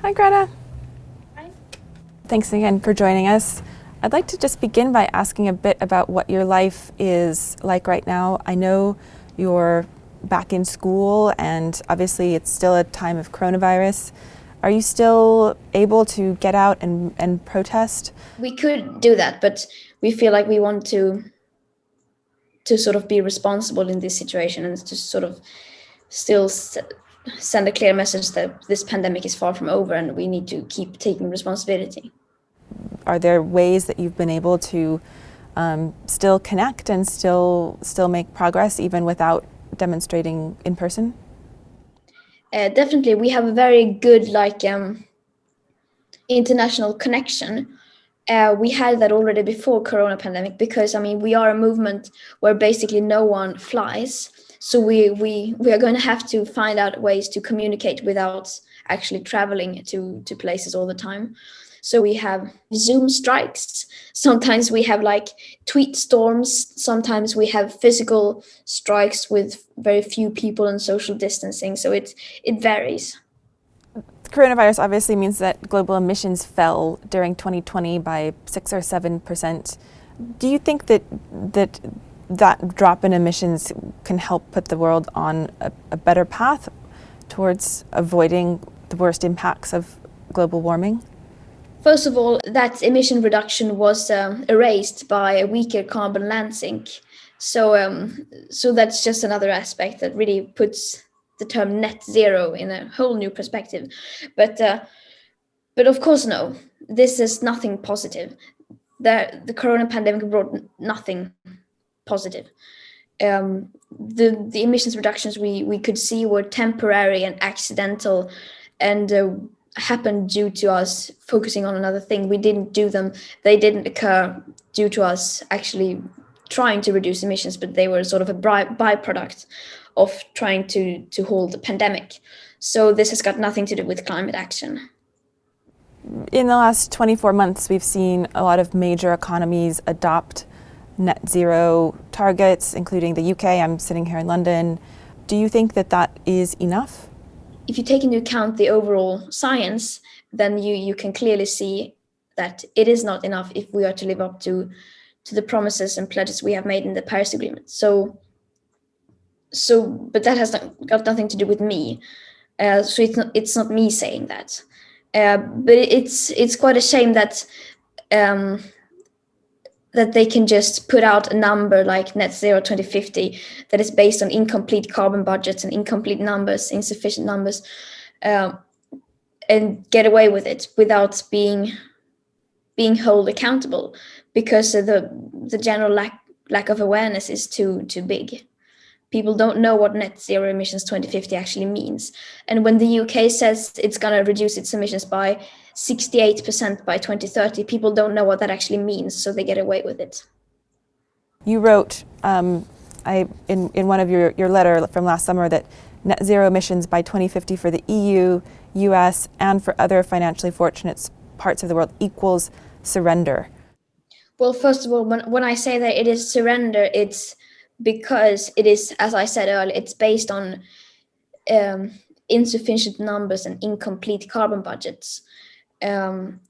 Hi, Greta. Hi. Thanks again for joining us. I'd like to just begin by asking a bit about what your life is like right now. I know you're back in school, and obviously it's still a time of coronavirus. Are you still able to get out and protest? We could do that, but we feel like we want to sort of be responsible in this situation and to sort of still send a clear message that this pandemic is far from over and we need to keep taking responsibility. Are there ways that you've been able to still connect and still make progress even without demonstrating in person? Definitely, we have a very good international connection. We had that already before corona pandemic because we are a movement where basically no one flies, so we are going to have to find out ways to communicate without actually traveling to places all the time. So we have Zoom strikes, sometimes we have like tweet storms, sometimes we have physical strikes with very few people and social distancing, so it varies. Coronavirus obviously means that global emissions fell during 2020 by 6 or 7%. Do you think that drop in emissions can help put the world on a better path towards avoiding the worst impacts of global warming? First of all, that emission reduction was erased by a weaker carbon land sink. So that's just another aspect that really puts the term net zero in a whole new perspective. But uh, but of course, no, this is nothing positive. The corona pandemic brought nothing positive. The emissions reductions we could see were temporary and accidental, and happened due to us focusing on another thing. We didn't do them; they didn't occur due to us actually trying to reduce emissions, but they were sort of a byproduct of trying to hold the pandemic. So this has got nothing to do with climate action. In the last 24 months, we've seen a lot of major economies adopt net zero targets, including the UK. I'm sitting here in London. Do you think that is enough? If you take into account the overall science, then you can clearly see that it is not enough if we are to live up to the promises and pledges we have made in the Paris Agreement. But that has got nothing to do with me. So it's not me saying that. But it's quite a shame um, that they can just put out a number like net zero 2050 that is based on incomplete carbon budgets and incomplete numbers, insufficient numbers, uh, and get away with it without being held accountable, because the general lack of awareness is too big. People don't know what net zero emissions 2050 actually means. And when the UK says it's going to reduce its emissions by 68% by 2030, people don't know what that actually means, so they get away with it. You wrote in one of your letter from last summer that net zero emissions by 2050 for the EU, US, and for other financially fortunate parts of the world equals surrender. Well, first of all, when I say that it is surrender, it's because it is, as I said earlier, it's based on um, insufficient numbers and incomplete carbon budgets. Um,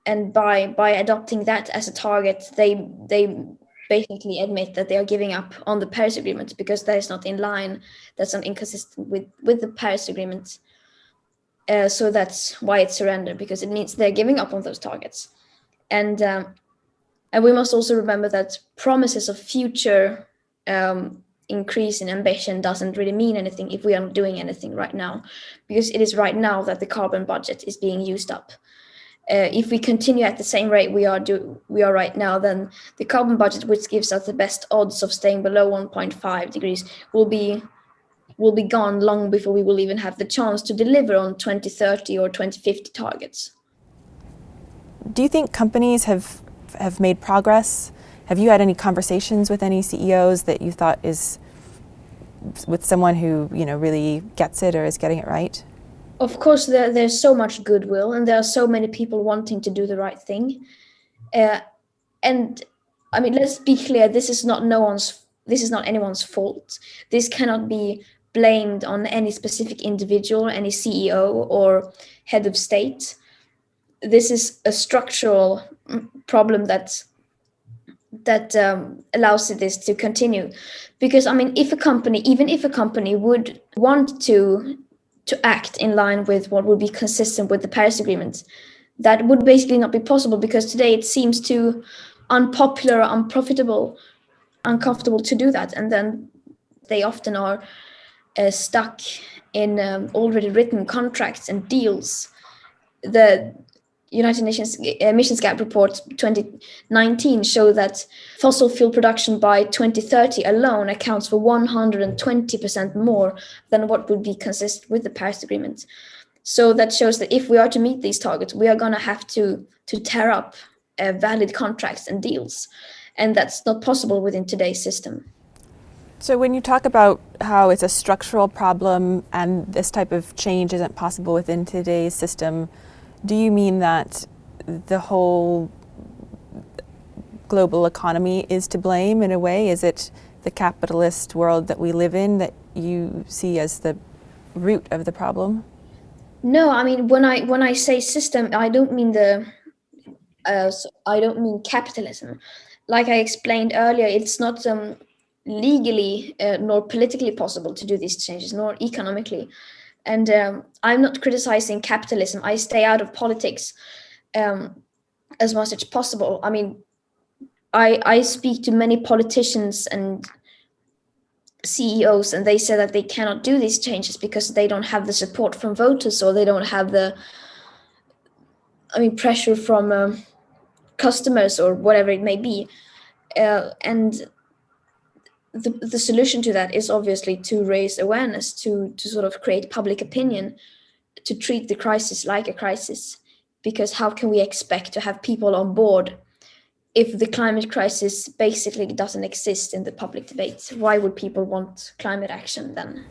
and by adopting that as a target, they basically admit that they are giving up on the Paris Agreement, because that is not in line, that's not inconsistent with the Paris Agreement. So that's why it's surrender, because it means they're giving up on those targets. And um, and we must also remember that promises of future increase in ambition doesn't really mean anything if we are not doing anything right now, because it is right now that the carbon budget is being used up. If we continue at the same rate we are right now, then the carbon budget, which gives us the best odds of staying below 1.5 degrees, will be gone long before we will even have the chance to deliver on 2030 or 2050 targets. Do you think companies have made progress? Have you had any conversations with any CEOs that you thought is with someone who really gets it or is getting it right? Of course, there's so much goodwill, and there are so many people wanting to do the right thing. Uh, and let's be clear: this is not anyone's fault. This cannot be blamed on any specific individual, any CEO or head of state. This is a structural problem that allows this to continue. Because I mean, even if a company would want to act in line with what would be consistent with the Paris Agreement, that would basically not be possible, because today it seems too unpopular, unprofitable, uncomfortable to do that, and then they often are stuck in already written contracts and deals. The United Nations emissions gap report 2019 show that fossil fuel production by 2030 alone accounts for 120% more than what would be consistent with the Paris Agreement. So that shows that if we are to meet these targets, we are going to have to tear up valid contracts and deals, and that's not possible within today's system. So when you talk about how it's a structural problem and this type of change isn't possible within today's system, do you mean that the whole global economy is to blame in a way? Is it the capitalist world that we live in that you see as the root of the problem? No, I mean, when I say system, I don't mean I don't mean capitalism. Like I explained earlier, it's not legally nor politically possible to do these changes, nor economically. And I'm not criticizing capitalism. I stay out of politics as much as possible. I mean, I speak to many politicians and CEOs, and they say that they cannot do these changes because they don't have the support from voters, or they don't have the, pressure from customers or whatever it may be. And the solution to that is obviously to raise awareness, to sort of create public opinion, to treat the crisis like a crisis. Because how can we expect to have people on board if the climate crisis basically doesn't exist in the public debate? Why would people want climate action then?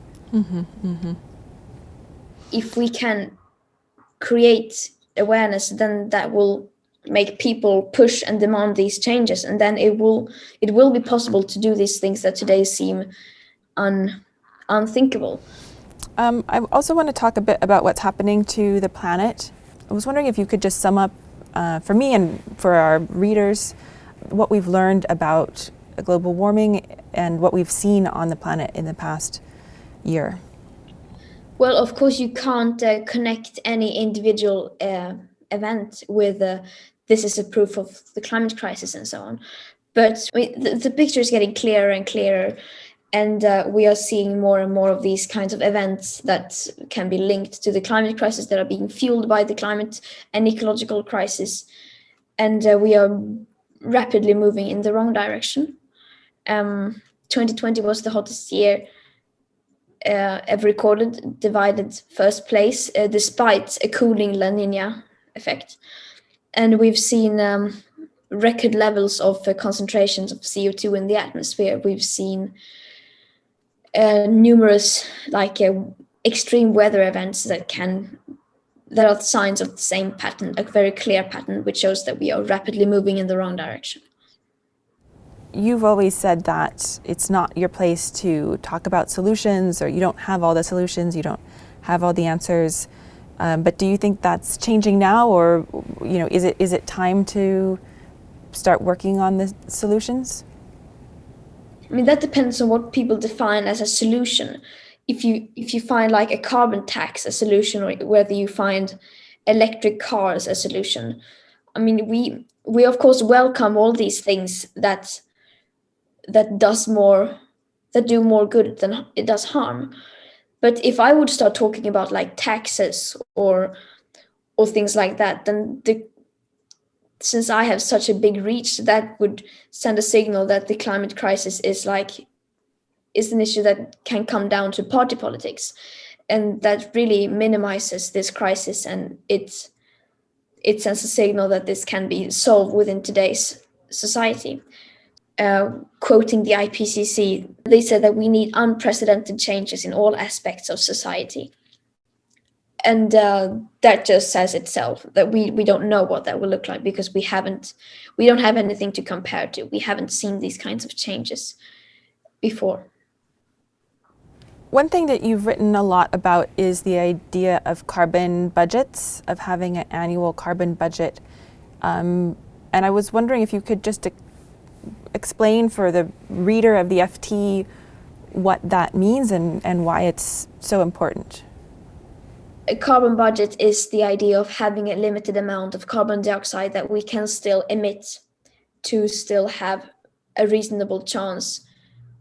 If we can create awareness, then that will make people push and demand these changes, and then it will be possible to do these things that today seem unthinkable. I also want to talk a bit about what's happening to the planet. I was wondering if you could just sum up for me and for our readers what we've learned about global warming and what we've seen on the planet in the past year. Well, of course, you can't connect any individual event with this is a proof of the climate crisis and so on. But the picture is getting clearer and clearer, and we are seeing more and more of these kinds of events that can be linked to the climate crisis, that are being fueled by the climate and ecological crisis. And we are rapidly moving in the wrong direction. 2020 was the hottest year ever recorded, divided first place, despite a cooling La Nina effect. And we've seen record levels of concentrations of CO2 in the atmosphere. We've seen numerous extreme weather events that are signs of the same pattern, a very clear pattern, which shows that we are rapidly moving in the wrong direction. You've always said that it's not your place to talk about solutions, or you don't have all the solutions, you don't have all the answers. But do you think that's changing now, or is it time to start working on the solutions? I mean, that depends on what people define as a solution. If you find like a carbon tax a solution, or whether you find electric cars a solution. I mean, we of course welcome all these things that do more good than it does harm. But if I would start talking about like taxes or things like that, then since I have such a big reach, that would send a signal that the climate crisis is an issue that can come down to party politics, and that really minimizes this crisis, and it sends a signal that this can be solved within today's society. Quoting the IPCC, they said that we need unprecedented changes in all aspects of society. And that just says itself, that we don't know what that will look like, because we don't have anything to compare to. We haven't seen these kinds of changes before. One thing that you've written a lot about is the idea of carbon budgets, of having an annual carbon budget. And I was wondering if you could just explain for the reader of the FT what that means and why it's so important. A carbon budget is the idea of having a limited amount of carbon dioxide that we can still emit to still have a reasonable chance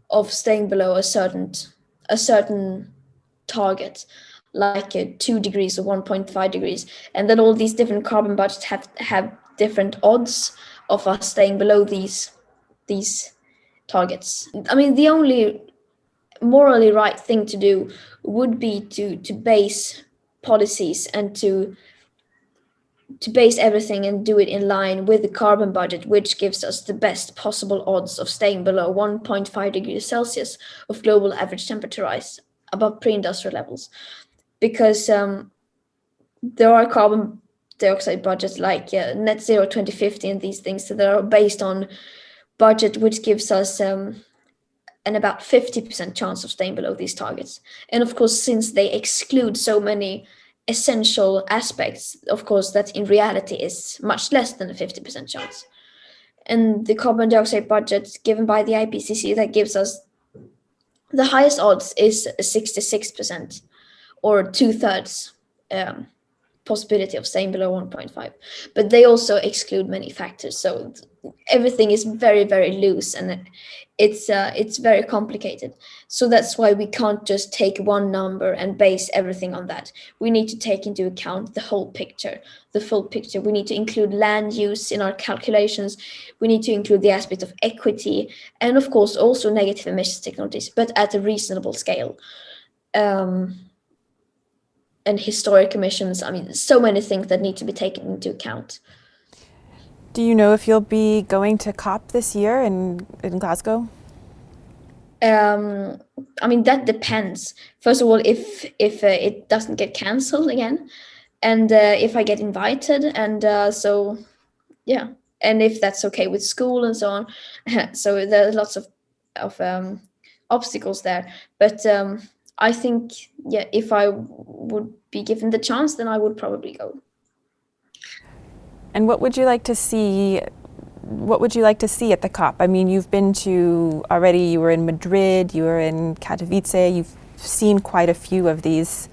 of staying below a certain target, like 2 degrees or 1.5 degrees. And then all these different carbon budgets have different odds of us staying below these targets. I mean, the only morally right thing to do would be to base policies and to base everything and do it in line with the carbon budget, which gives us the best possible odds of staying below 1.5 degrees Celsius of global average temperature rise above pre-industrial levels. Because there are carbon dioxide budgets like net zero 2050 and these things that are based on budget which gives us an about 50% chance of staying below these targets. And of course, since they exclude so many essential aspects, of course, that in reality is much less than a 50% chance. And the carbon dioxide budget given by the IPCC that gives us the highest odds is 66% or 2/3 possibility of staying below 1.5. But they also exclude many factors. So everything is very, very loose and it's very complicated. So that's why we can't just take one number and base everything on that. We need to take into account the whole picture, the full picture. We need to include land use in our calculations. We need to include the aspect of equity and of course also negative emissions technologies, but at a reasonable scale. And historic emissions. I mean, so many things that need to be taken into account. Do you know if you'll be going to COP this year in Glasgow? I mean, that depends. First of all, if it doesn't get cancelled again, and if I get invited, and so yeah, and if that's okay with school and so on. So there are lots of obstacles there, but I think if I would be given the chance, then I would probably go. And what would you like to see? What would you like to see at the COP? I mean, you've been to already. You were in Madrid. You were in Katowice. You've seen quite a few of these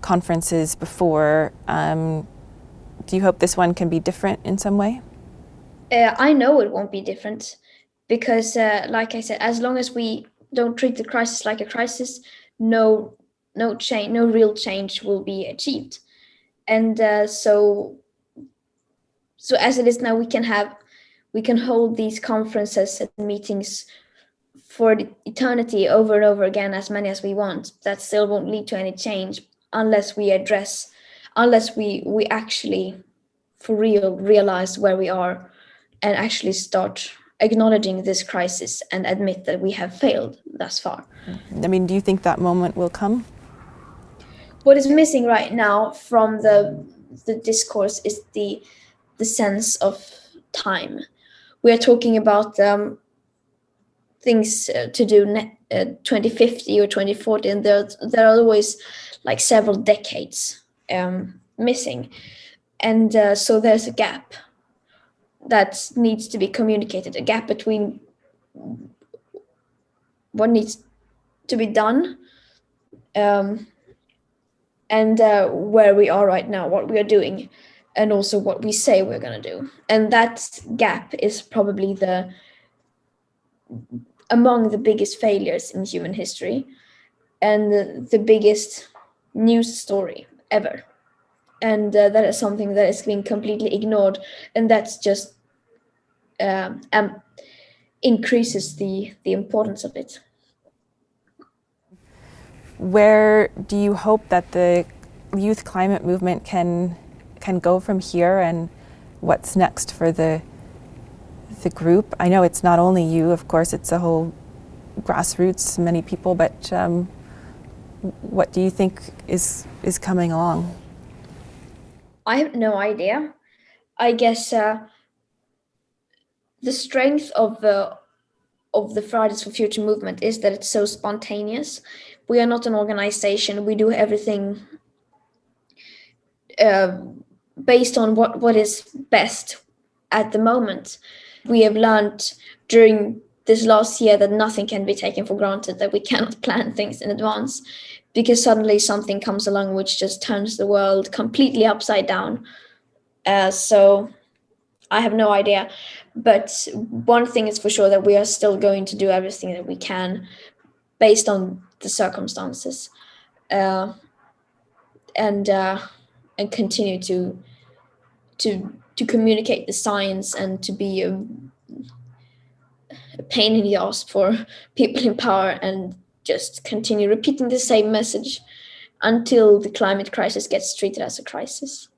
conferences before. Do you hope this one can be different in some way? I know it won't be different because, like I said, as long as we don't treat the crisis like a crisis, no change, no real change will be achieved. And so as it is now, we can hold these conferences and meetings for the eternity over and over again, as many as we want. That still won't lead to any change unless we actually for real realize where we are and actually start acknowledging this crisis and admit that we have failed thus far. I mean, do you think that moment will come? What is missing right now from the discourse is the sense of time. We are talking about things to do 2050 or 2040, and there are always like several decades missing, and so there's a gap that needs to be communicated, a gap between what needs to be done and where we are right now, what we are doing, and also what we say we're going to do. And that gap is probably among the biggest failures in human history and the biggest news story ever. And that is something that is being completely ignored, and that's just increases the importance of it. Where do you hope that the youth climate movement can go from here, and what's next for the group? I know it's not only you, of course, it's a whole grassroots, many people, but what do you think is coming along? I have no idea. I guess the strength of the Fridays for Future movement is that it's so spontaneous. we are not an organization. We do everything based on what is best at the moment. We have learned during this last year that nothing can be taken for granted, that we cannot plan things in advance, because suddenly something comes along which just turns the world completely upside down. So I have no idea. But one thing is for sure, that we are still going to do everything that we can based on the circumstances, uh, and continue to communicate the science, and to be a pain in the ass for people in power, and just continue repeating the same message until the climate crisis gets treated as a crisis.